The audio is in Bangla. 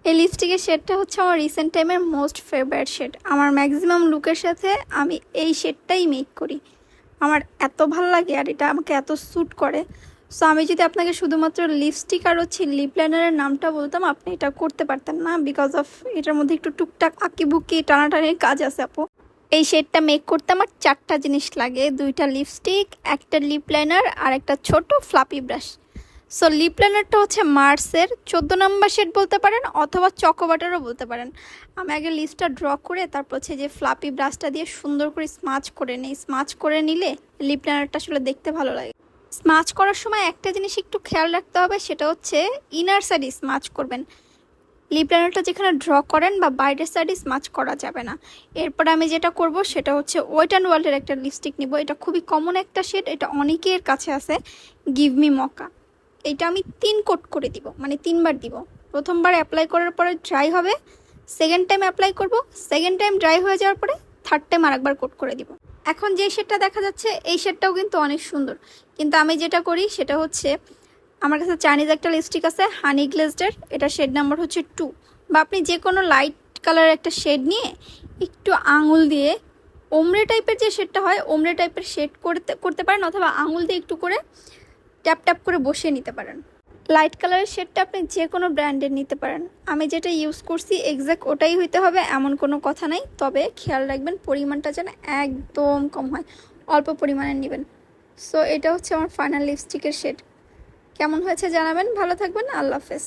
এই লিপস্টিকের শেডটা হচ্ছে আমার রিসেন্ট টাইমের মোস্ট ফেভারিট শেড। আমার ম্যাক্সিমাম লুকের সাথে আমি এই শেডটাই মেক করি। আমার এত ভালো লাগে আর এটা আমাকে এত স্যুট করে। সো আমি যদি আপনাকে শুধুমাত্র লিপস্টিক আর হচ্ছে লিপ লাইনারের নামটা বলতাম, আপনি এটা করতে পারতেন না, বিকজ অফ এটার মধ্যে একটু টুকটাক আঁকিবুকি টানাটানির কাজ আছে আপু। এই শেডটা মেক করতে আমার 4টা জিনিস লাগে, 2টা লিপস্টিক, একটা লিপ লাইনার আর একটা ছোট ফ্লাপি ব্রাশ। সো লিপ লাইনারটা হচ্ছে মার্সের 14 নম্বর শেড বলতে পারেন, অথবা চকোবাটারও বলতে পারেন। আমি আগে লিপসটা ড্র করে তারপর হচ্ছে যে ফ্লাপি ব্রাশটা দিয়ে সুন্দর করে স্মাচ করে নিই। স্মাচ করে নিলে লিপ লাইনারটা আসলে দেখতে ভালো লাগে। স্মাচ করার সময় একটা জিনিস একটু খেয়াল রাখতে হবে, সেটা হচ্ছে ইনার সাইডে স্মাচ করবেন। লিপ লাইনারটা যেখানে ড্র করেন বা বাইরের সাইডে স্মাচ করা যাবে না। এরপর আমি যেটা করব সেটা হচ্ছে ওয়েট অ্যান্ড ওয়ার্ল্ডের একটা লিপস্টিক নিব। এটা খুবই কমন একটা শেড, এটা অনেকের কাছে আছে, গিভ মি মকা। এটা আমি 3 কোট করে দিব, মানে 3বার দিব। প্রথমবার অ্যাপ্লাই করার পরে ড্রাই হবে, সেকেন্ড টাইম অ্যাপ্লাই করব, সেকেন্ড টাইম ড্রাই হয়ে যাওয়ার পরে থার্ড টাইম আরেকবার কোট করে দিব। এখন যে শেডটা দেখা যাচ্ছে এই শেডটাও কিন্তু অনেক সুন্দর, কিন্তু আমি যেটা করি সেটা হচ্ছে আমার কাছে চাইনিজ একটা লিপস্টিক আছে হানি গ্লেজডের, এটা শেড নাম্বার হচ্ছে 2। বা আপনি যে কোনো লাইট কালারের একটা শেড নিয়ে একটু আঙুল দিয়ে ওমরে টাইপের যে শেডটা হয় ওমরে টাইপের শেড করতে পারেন, অথবা আঙুল দিয়ে একটু করে ট্যাপ ট্যাপ করে বসিয়ে নিতে পারেন। লাইট কালারের শেডটা আপনি যে কোনো ব্র্যান্ডের নিতে পারেন। আমি যেটা ইউজ করছি এক্স্যাক্ট ওটাই হইতে হবে এমন কোনো কথা নাই, তবে খেয়াল রাখবেন পরিমাণটা যেন একদম কম হয়, অল্প পরিমাণে নেবেন। সো এটা হচ্ছে আমার ফাইনাল লিপস্টিকের শেড। কেমন হয়েছে জানাবেন। ভালো থাকবেন, আল্লাহ হাফেজ।